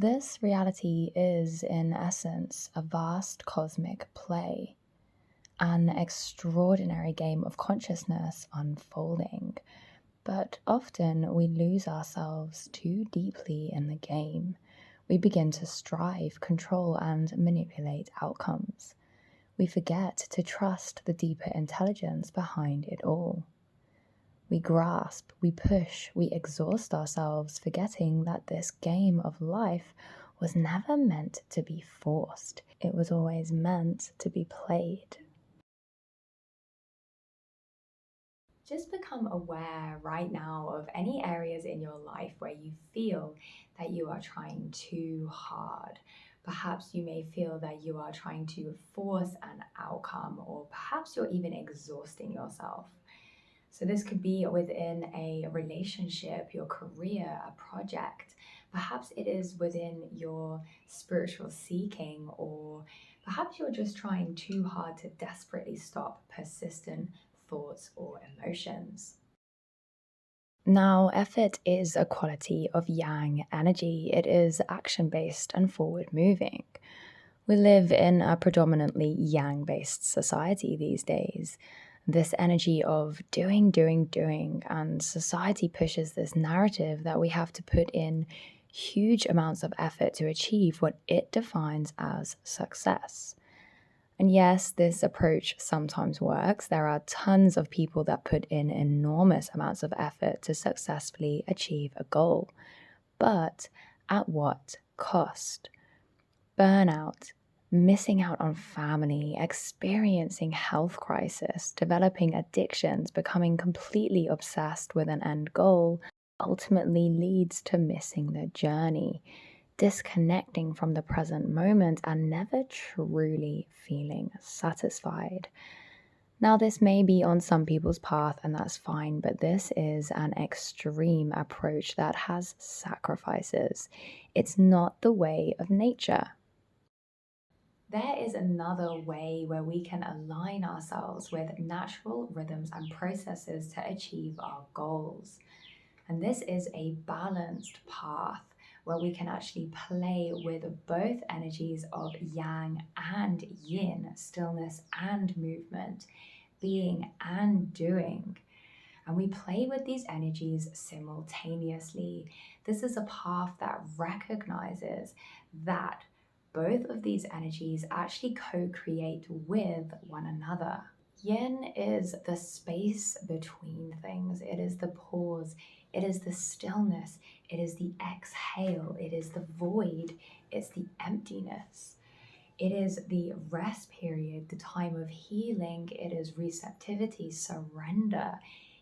This reality is, in essence, a vast cosmic play, an extraordinary game of consciousness unfolding. But often we lose ourselves too deeply in the game. We begin to strive, control, and manipulate outcomes. We forget to trust the deeper intelligence behind it all. We grasp, we push, we exhaust ourselves, forgetting that this game of life was never meant to be forced. It was always meant to be played. Just become aware right now of any areas in your life where you feel that you are trying too hard. Perhaps you may feel that you are trying to force an outcome, or perhaps you're even exhausting yourself. So this could be within a relationship, your career, a project. Perhaps it is within your spiritual seeking, or perhaps you're just trying too hard to desperately stop persistent thoughts or emotions. Now, effort is a quality of yang energy. It is action-based and forward-moving. We live in a predominantly yang-based society these days. This energy of doing, and society pushes this narrative that we have to put in huge amounts of effort to achieve what it defines as success. And yes, this approach sometimes works. There are tons of people that put in enormous amounts of effort to successfully achieve a goal. But at what cost? Burnout, missing out on family, experiencing health crisis, developing addictions, becoming completely obsessed with an end goal ultimately leads to missing the journey, disconnecting from the present moment, and never truly feeling satisfied. Now, this may be on some people's path, and that's fine, but this is an extreme approach that has sacrifices. It's not the way of nature. There is another way where we can align ourselves with natural rhythms and processes to achieve our goals. And this is a balanced path where we can actually play with both energies of yang and yin, stillness and movement, being and doing. And we play with these energies simultaneously. This is a path that recognizes that both of these energies actually co-create with one another. Yin is the space between things. It is the pause. It is the stillness. It is the exhale. It is the void. It's the emptiness. It is the rest period, the time of healing. It is receptivity, surrender.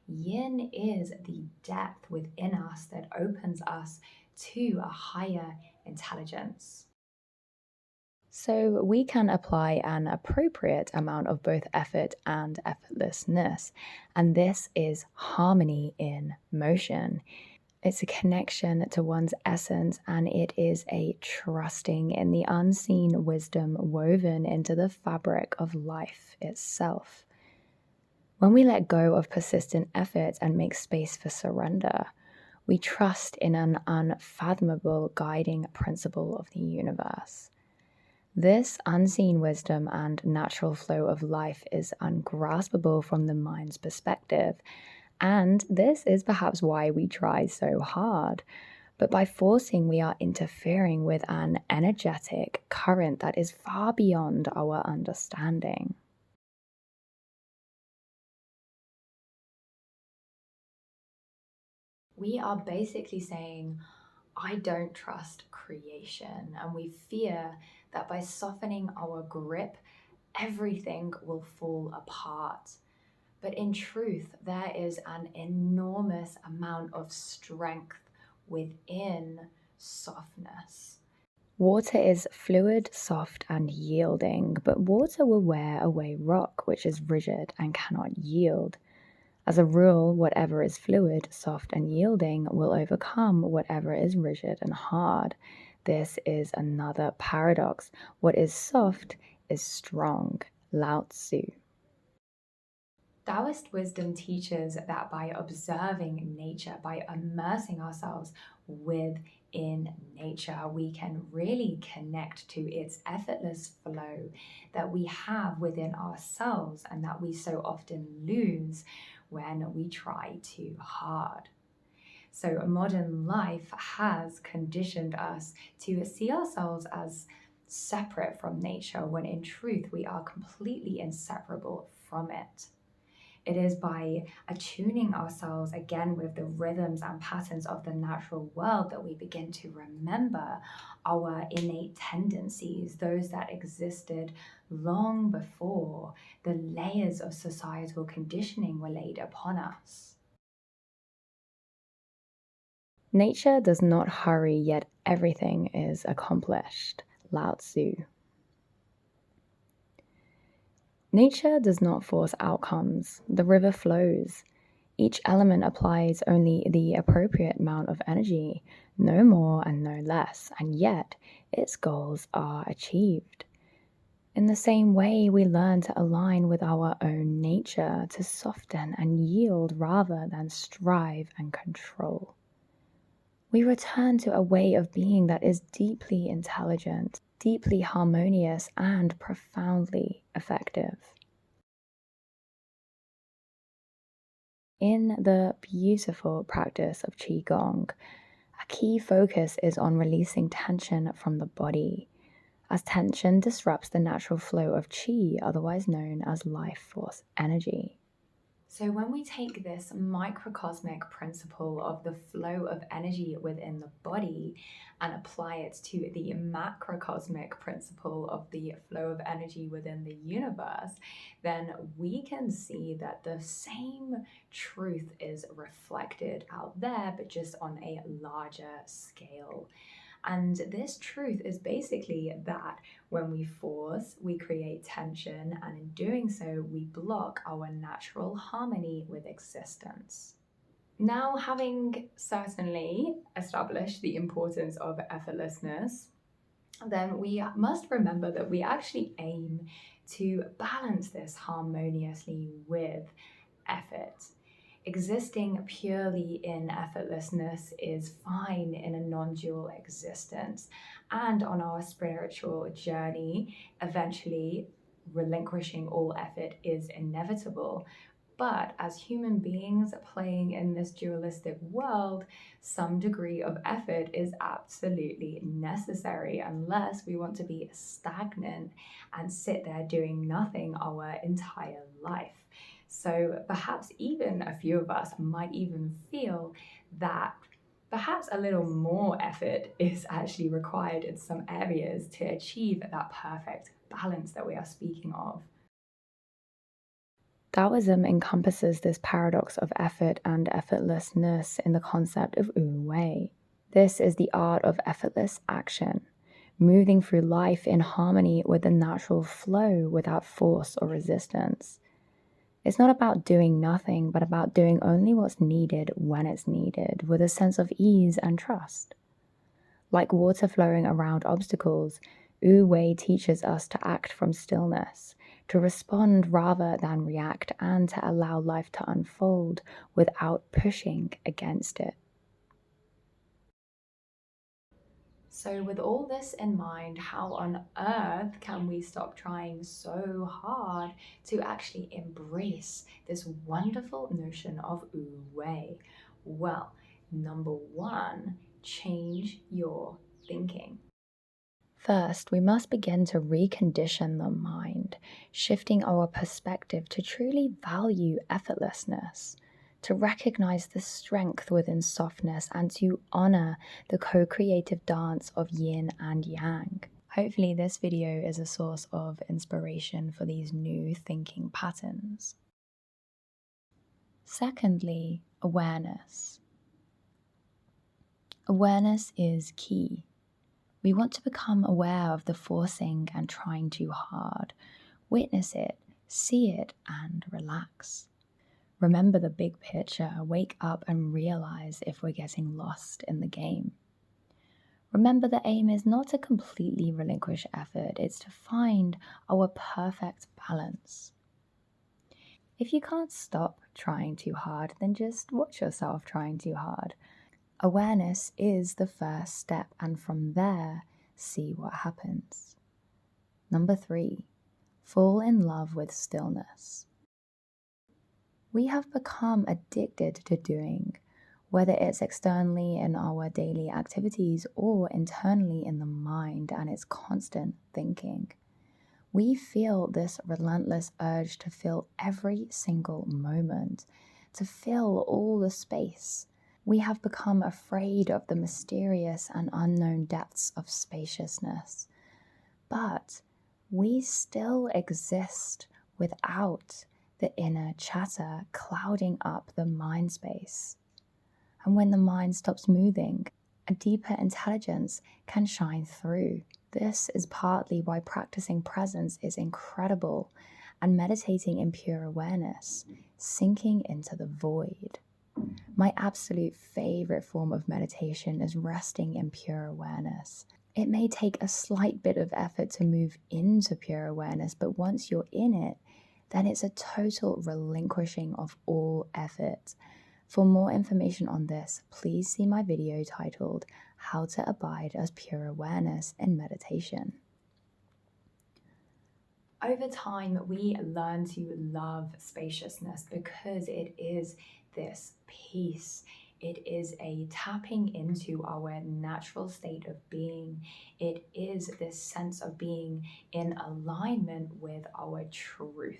Yin is the depth within us that opens us to a higher intelligence. So we can apply an appropriate amount of both effort and effortlessness, and this is harmony in motion. It's a connection to one's essence, and it is a trusting in the unseen wisdom woven into the fabric of life itself. When we let go of persistent effort and make space for surrender, we trust in an unfathomable guiding principle of the universe. This unseen wisdom and natural flow of life is ungraspable from the mind's perspective, and this is perhaps why we try so hard. But by forcing, we are interfering with an energetic current that is far beyond our understanding. We are basically saying, I don't trust creation, and we fear that by softening our grip, everything will fall apart. But in truth, there is an enormous amount of strength within softness. Water is fluid, soft, and yielding, but water will wear away rock, which is rigid and cannot yield. As a rule, whatever is fluid, soft, and yielding will overcome whatever is rigid and hard. This is another paradox. What is soft is strong. Lao Tzu. Taoist wisdom teaches that by observing nature, by immersing ourselves with in nature, we can really connect to its effortless flow that we have within ourselves and that we so often lose when we try too hard. So, modern life has conditioned us to see ourselves as separate from nature when in truth we are completely inseparable from it. It is by attuning ourselves again with the rhythms and patterns of the natural world that we begin to remember our innate tendencies, those that existed long before the layers of societal conditioning were laid upon us. Nature does not hurry, yet everything is accomplished. Lao Tzu. Nature does not force outcomes. The river flows. Each element applies only the appropriate amount of energy, no more and no less, and yet its goals are achieved. In the same way, we learn to align with our own nature, to soften and yield rather than strive and control. We return to a way of being that is deeply intelligent, deeply harmonious, and profoundly effective. In the beautiful practice of Qigong, a key focus is on releasing tension from the body, as tension disrupts the natural flow of qi, otherwise known as life force energy. So, when we take this microcosmic principle of the flow of energy within the body and apply it to the macrocosmic principle of the flow of energy within the universe, then we can see that the same truth is reflected out there, but just on a larger scale. And this truth is basically that when we force, we create tension, and in doing so, we block our natural harmony with existence. Now, having certainly established the importance of effortlessness, then we must remember that we actually aim to balance this harmoniously with effort. Existing purely in effortlessness is fine in a non dual existence. And on our spiritual journey, eventually relinquishing all effort is inevitable. But as human beings playing in this dualistic world, some degree of effort is absolutely necessary unless we want to be stagnant and sit there doing nothing our entire life. So perhaps even a few of us might even feel that perhaps a little more effort is actually required in some areas to achieve that perfect balance that we are speaking of. Taoism encompasses this paradox of effort and effortlessness in the concept of Wu-Wei. This is the art of effortless action, moving through life in harmony with the natural flow without force or resistance. It's not about doing nothing, but about doing only what's needed when it's needed, with a sense of ease and trust. Like water flowing around obstacles, Wu Wei teaches us to act from stillness, to respond rather than react, and to allow life to unfold without pushing against it. So, with all this in mind, how on earth can we stop trying so hard to actually embrace this wonderful notion of Wu Wei? Well, number one, change your thinking. First, we must begin to recondition the mind, shifting our perspective to truly value effortlessness, to recognize the strength within softness, and to honor the co creative dance of yin and yang. Hopefully, this video is a source of inspiration for these new thinking patterns. Secondly, awareness. Awareness is key. We want to become aware of the forcing and trying too hard. Witness it, see it, and relax. Remember the big picture, wake up and realize if we're getting lost in the game. Remember the aim is not to completely relinquish effort, it's to find our perfect balance. If you can't stop trying too hard, then just watch yourself trying too hard. Awareness is the first step, and from there, see what happens. Number 3, fall in love with stillness. We have become addicted to doing, whether it's externally in our daily activities or internally in the mind and its constant thinking. We feel this relentless urge to fill every single moment, to fill all the space. We have become afraid of the mysterious and unknown depths of spaciousness. But we still exist without the inner chatter clouding up the mind space. And when the mind stops moving, a deeper intelligence can shine through. This is partly why practicing presence is incredible and meditating in pure awareness, sinking into the void. My absolute favorite form of meditation is resting in pure awareness. It may take a slight bit of effort to move into pure awareness, but once you're in it, then it's a total relinquishing of all effort. For more information on this, please see my video titled How to Abide as Pure Awareness in Meditation. Over time, we learn to love spaciousness because it is this peace. It is a tapping into our natural state of being. It is this sense of being in alignment with our truth.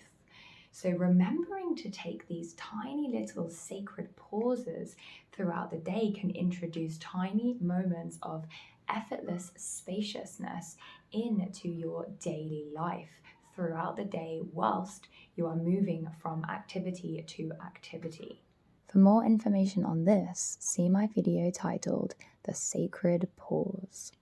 So, remembering to take these tiny little sacred pauses throughout the day can introduce tiny moments of effortless spaciousness into your daily life throughout the day whilst you are moving from activity to activity. For more information on this, see my video titled The Sacred Pause.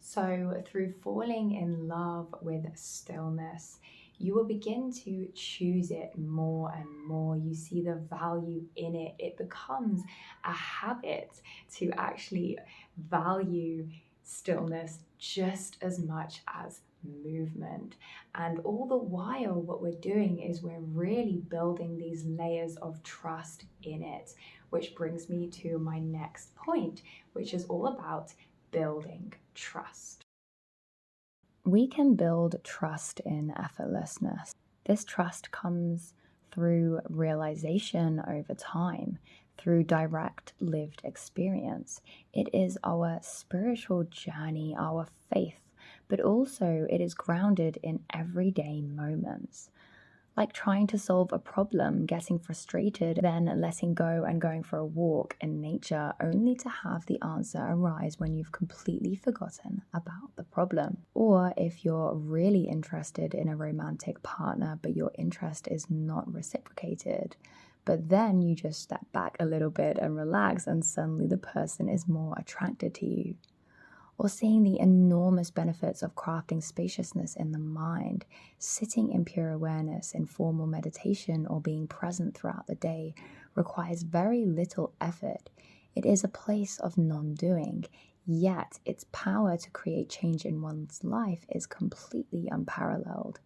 So, through falling in love with stillness, you will begin to choose it more and more. You see the value in it. It becomes a habit to actually value stillness just as much as movement. And all the while, what we're doing is we're really building these layers of trust in it, which brings me to my next point, which is all about building trust. We can build trust in effortlessness. This trust comes through realization over time, through direct lived experience. It is our spiritual journey, our faith, but also it is grounded in everyday moments. Like trying to solve a problem, getting frustrated, then letting go and going for a walk in nature, only to have the answer arise when you've completely forgotten about the problem. Or if you're really interested in a romantic partner, but your interest is not reciprocated, but then you just step back a little bit and relax, and suddenly the person is more attracted to you. Or seeing the enormous benefits of crafting spaciousness in the mind, sitting in pure awareness in formal meditation or being present throughout the day requires very little effort. It is a place of non-doing, yet its power to create change in one's life is completely unparalleled.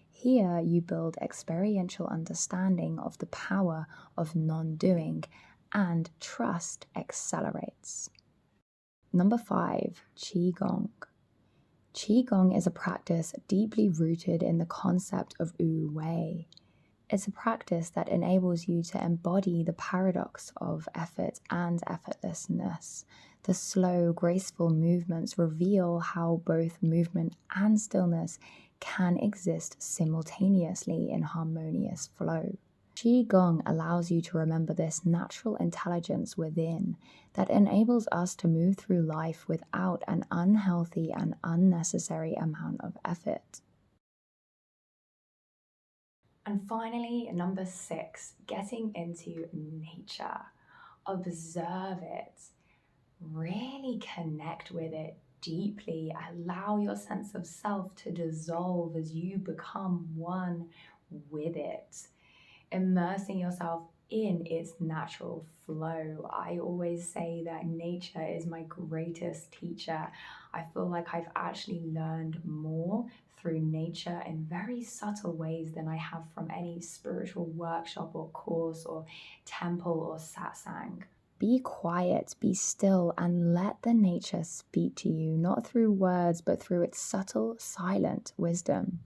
Here you build experiential understanding of the power of non-doing, and trust accelerates. Number 5, Qigong. Qigong is a practice deeply rooted in the concept of Wu Wei. It's a practice that enables you to embody the paradox of effort and effortlessness. The slow, graceful movements reveal how both movement and stillness can exist simultaneously in harmonious flow. Qigong allows you to remember this natural intelligence within that enables us to move through life without an unhealthy and unnecessary amount of effort. And finally, number 6, getting into nature. Observe it, really connect with it deeply. Allow your sense of self to dissolve as you become one with it, immersing yourself in its natural flow. I always say that nature is my greatest teacher. I feel like I've actually learned more through nature in very subtle ways than I have from any spiritual workshop or course or temple or satsang. Be quiet, be still, and let the nature speak to you, not through words, but through its subtle, silent wisdom.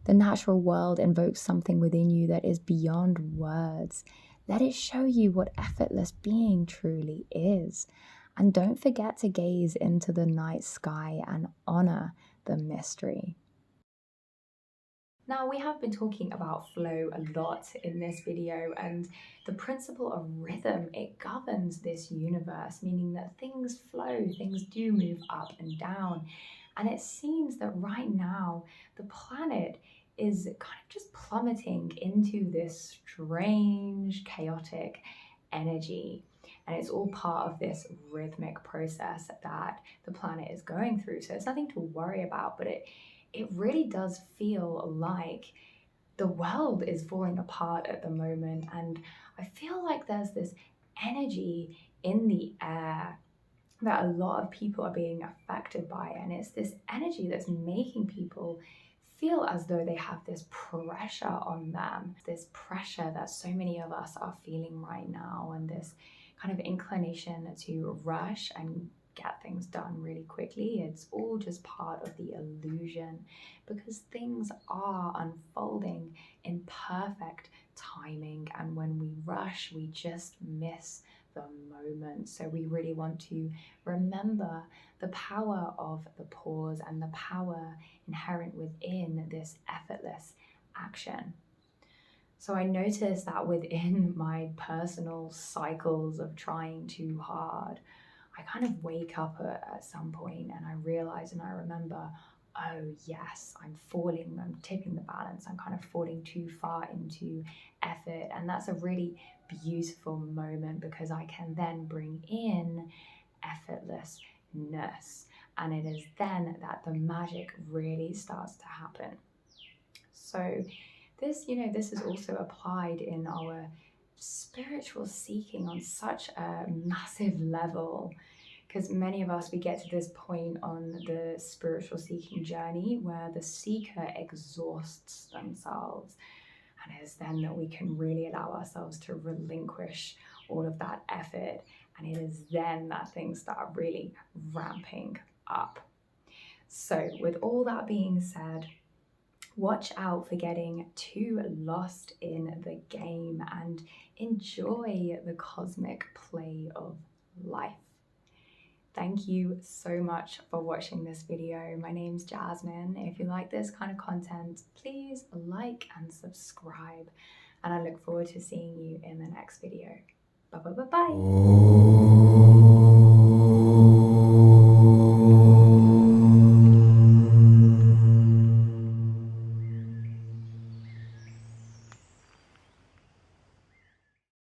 The natural world invokes something within you that is beyond words. Let it show you what effortless being truly is. And don't forget to gaze into the night sky and honor the mystery. Now, we have been talking about flow a lot in this video, and the principle of rhythm, it governs this universe, meaning that things flow, things do move up and down. And it seems that right now, the planet is kind of just plummeting into this strange, chaotic energy. And it's all part of this rhythmic process that the planet is going through. So it's nothing to worry about, but it really does feel like the world is falling apart at the moment. And I feel like there's this energy in the air that a lot of people are being affected by. And it's this energy that's making people feel as though they have this pressure on them, this pressure that so many of us are feeling right now, and this kind of inclination to rush and get things done really quickly. It's all just part of the illusion, because things are unfolding in perfect timing, and when we rush, we just miss the moment. So we really want to remember the power of the pause and the power inherent within this effortless action. So I noticed that within my personal cycles of trying too hard, I kind of wake up at some point and I realize and I remember, oh yes, I'm tipping the balance, I'm kind of falling too far into effort. And that's a really beautiful moment, because I can then bring in effortlessness. And it is then that the magic really starts to happen. So this is also applied in our spiritual seeking on such a massive level, because many of us, we get to this point on the spiritual seeking journey where the seeker exhausts themselves, and it is then that we can really allow ourselves to relinquish all of that effort, and it is then that things start really ramping up. So with all that being said, watch out for getting too lost in the game and enjoy the cosmic play of life. Thank you so much for watching this video. My name's Jasmine. If you like this kind of content, please like and subscribe. And I look forward to seeing you in the next video. Bye bye bye bye.